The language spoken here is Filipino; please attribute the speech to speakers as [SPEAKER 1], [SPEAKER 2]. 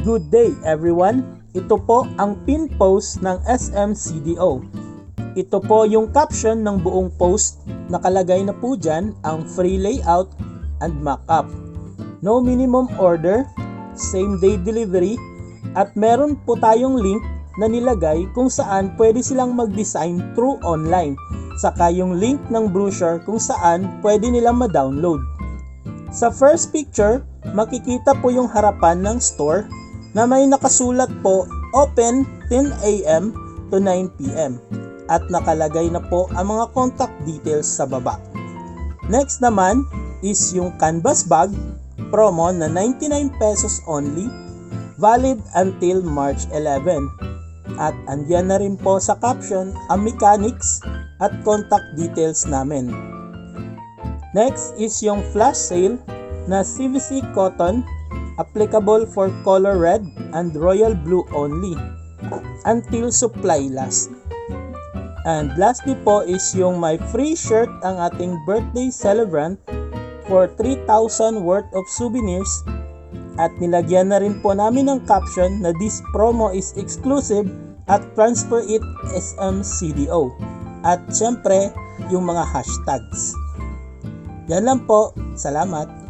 [SPEAKER 1] Good day everyone! Ito po ang pin post ng SMCDO. Ito po yung caption ng buong post. Nakalagay na po dyan ang free layout and mockup. No minimum order, same day delivery, at meron po tayong link na nilagay kung saan pwede silang mag-design through online. Saka yung link ng brochure kung saan pwede nilang ma-download. Sa first picture, makikita po yung harapan ng store na may nakasulat po open 10 a.m. to 9 p.m. at nakalagay na po ang mga contact details sa baba. Next naman is yung canvas bag promo na 99 pesos only, valid until March 11. At andyan na rin po sa caption ang mechanics at contact details namin. Next is yung flash sale na CVC cotton, applicable for color red and royal blue only until supply last. And lastly po is yung my free shirt ang ating birthday celebrant for 3,000 worth of souvenirs, at nilagyan na rin po namin ng caption na this promo is exclusive at transfer it SMCDO, at syempre yung mga hashtags. Yan lang po, salamat.